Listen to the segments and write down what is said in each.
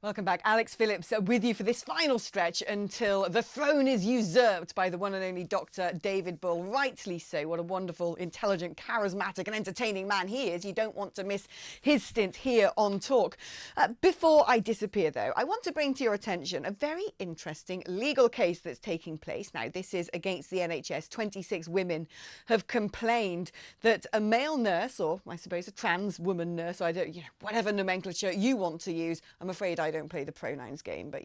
Welcome back. Alex Phillips with you for this final stretch until the throne is usurped by the one and only Dr. David Bull. Rightly so. What a wonderful, intelligent, charismatic and entertaining man he is. You don't want to miss his stint here on Talk. Before I disappear, though, I want to bring to your attention a very interesting legal case that's taking place. Now, this is against the NHS. 26 women have complained that a male nurse, or I suppose a trans woman nurse, I don't, whatever nomenclature you want to use. I'm afraid I don't play the pronouns game, but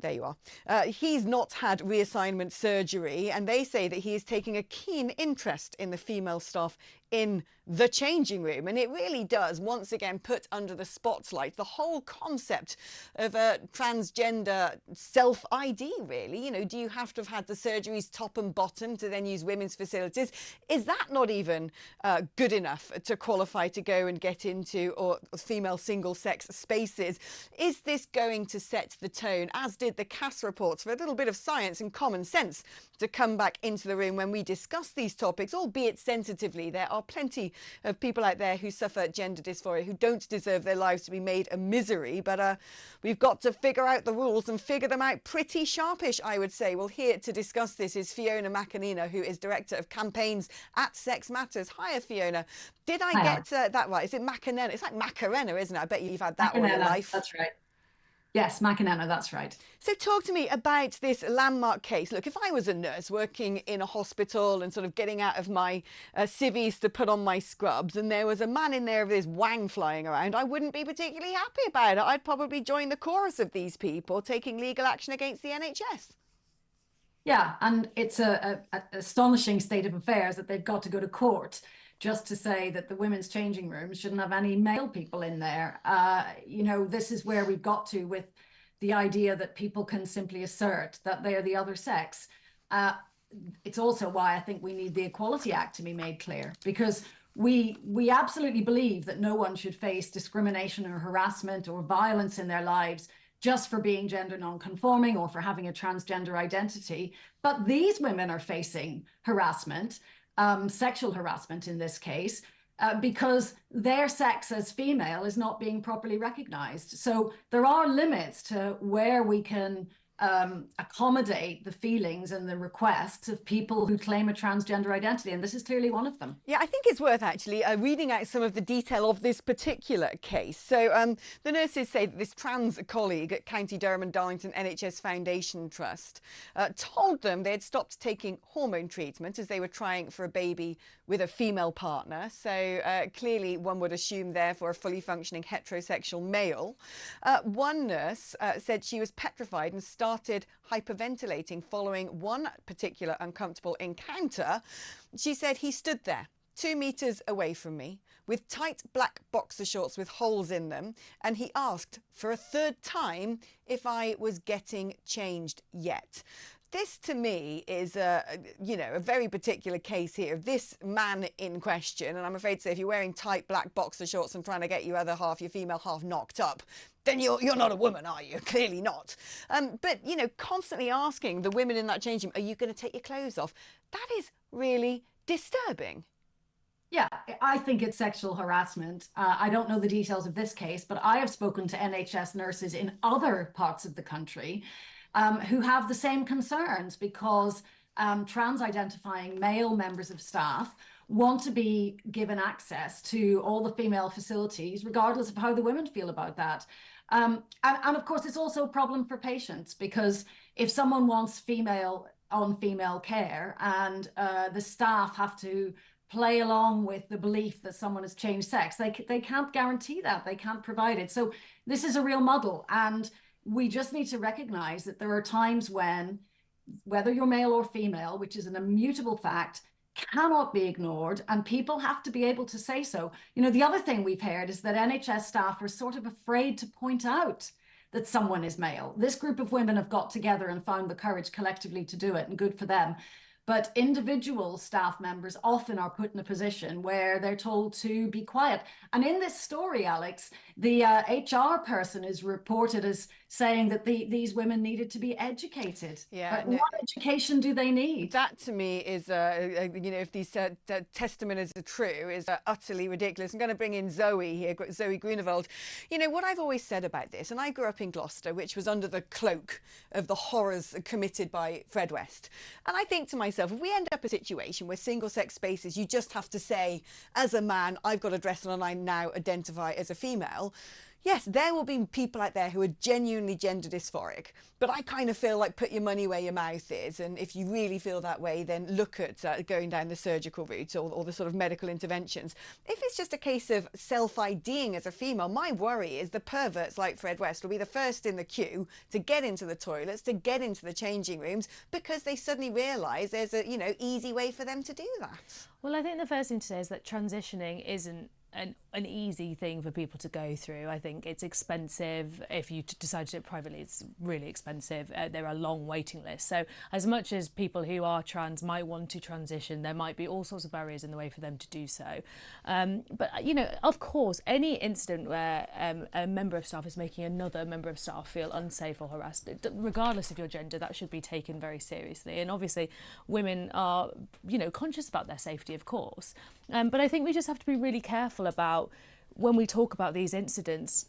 there you are. He's not had reassignment surgery, and they say that he is taking a keen interest in the female staff in the changing room. And it really does once again put under the spotlight the whole concept of a transgender self-ID, really. Do you have to have had the surgeries top and bottom to then use women's facilities? Is that not even good enough to qualify to go and get into or female single-sex spaces? Is this going to set the tone, as did the CAS reports, for a little bit of science and common sense to come back into the room when we discuss these topics, albeit sensitively? There are plenty of people out there who suffer gender dysphoria who don't deserve their lives to be made a misery, but we've got to figure out the rules and figure them out pretty sharpish, I would say. Well, here to discuss this is Fiona McAnena, who is Director of Campaigns at Sex Matters. Hiya, Fiona. Did I get that right? Is it McAnena? It's like Macarena, isn't it? I bet you've had that all your life. That's right. Yes, McAnena, that's right. So talk to me about this landmark case. Look, if I was a nurse working in a hospital and sort of getting out of my civvies to put on my scrubs, and there was a man in there with his wang flying around, I wouldn't be particularly happy about it. I'd probably join the chorus of these people taking legal action against the NHS. Yeah, and it's an astonishing state of affairs that they've got to go to court just to say that the women's changing rooms shouldn't have any male people in there. This is where we've got to with the idea that people can simply assert that they are the other sex. It's also why I think we need the Equality Act to be made clear, because we absolutely believe that no one should face discrimination or harassment or violence in their lives just for being gender non-conforming or for having a transgender identity. But these women are facing harassment, sexual harassment in this case, because their sex as female is not being properly recognized. So there are limits to where we can accommodate the feelings and the requests of people who claim a transgender identity, and this is clearly one of them. Yeah, I think it's worth actually reading out some of the detail of this particular case. So the nurses say that this trans colleague at County Durham and Darlington NHS Foundation Trust told them they had stopped taking hormone treatment as they were trying for a baby with a female partner. So clearly one would assume therefore a fully functioning heterosexual male. One nurse said she was petrified and started hyperventilating following one particular uncomfortable encounter. She said he stood there 2 meters away from me with tight black boxer shorts with holes in them, and he asked for a third time if I was getting changed yet. This to me is a very particular case here. This man in question, and I'm afraid to say if you're wearing tight black boxer shorts and trying to get your other half, your female half, knocked up, then you're not a woman, are you? Clearly not. But constantly asking the women in that changing room, are you going to take your clothes off? That is really disturbing. Yeah, I think it's sexual harassment. I don't know the details of this case, but I have spoken to NHS nurses in other parts of the country who have the same concerns, because trans-identifying male members of staff want to be given access to all the female facilities, regardless of how the women feel about that. And of course, it's also a problem for patients, because if someone wants female on female care and the staff have to play along with the belief that someone has changed sex, they can't guarantee that, they can't provide it. So this is a real muddle, and we just need to recognize that there are times when, whether you're male or female, which is an immutable fact, cannot be ignored, and people have to be able to say so. The other thing we've heard is that NHS staff are sort of afraid to point out that someone is male. This group of women have got together and found the courage collectively to do it, and good for them. but individual staff members often are put in a position where they're told to be quiet. And in this story, Alex, the HR person is reported as saying that these women needed to be educated. Yeah, no, what education do they need? that to me is, you know, if these testimonies are true, is utterly ridiculous. I'm going to bring in Zoe here, Zoe Grunewald. You know, what I've always said about this, and I grew up in Gloucester, which was under the cloak of the horrors committed by Fred West. And I think to myself, if we end up in a situation where single-sex spaces, you just have to say, as a man, I've got a dress on and I now identify as a female, yes, there will be people out there who are genuinely gender dysphoric, but I kind of feel like put your money where your mouth is. And if you really feel that way, then look at going down the surgical route or the sort of medical interventions. If it's just a case of self-IDing as a female, my worry is the perverts like Fred West will be the first in the queue to get into the toilets, to get into the changing rooms, because they suddenly realise there's a, you know, easy way for them to do that. Well, I think the first thing to say is that transitioning isn't an easy thing for people to go through. I think it's expensive. If you decide to do it privately, it's really expensive. There are long waiting lists. So as much as people who are trans might want to transition, there might be all sorts of barriers in the way for them to do so. But, you know, of course, any incident where a member of staff is making another member of staff feel unsafe or harassed, regardless of your gender, that should be taken very seriously. And obviously, women are, you know, conscious about their safety, of course. But I think we just have to be really careful about when we talk about these incidents,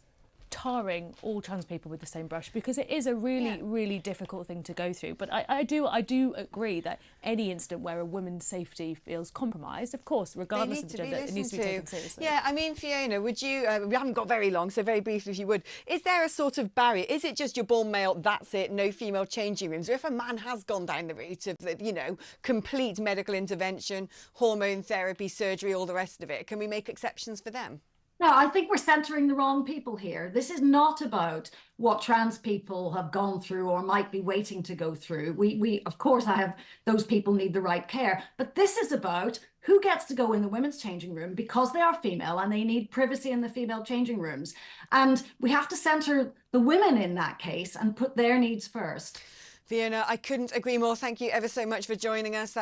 tarring all trans people with the same brush, because it is a really difficult thing to go through. But I do agree that any incident where a woman's safety feels compromised, of course, regardless of the gender, it needs to be taken seriously. Yeah, I mean, Fiona, would you, we haven't got very long, so very briefly if you would, is there a sort of barrier? Is it just you're born male, that's it, no female changing rooms? Or if a man has gone down the route of, you know, complete medical intervention, hormone therapy, surgery, all the rest of it, can we make exceptions for them? No, I think we're centering the wrong people here. This is not about what trans people have gone through or might be waiting to go through. We of course, those people need the right care, but this is about who gets to go in the women's changing room because they are female and they need privacy in the female changing rooms. And we have to center the women in that case and put their needs first. Fiona, I couldn't agree more. Thank you ever so much for joining us.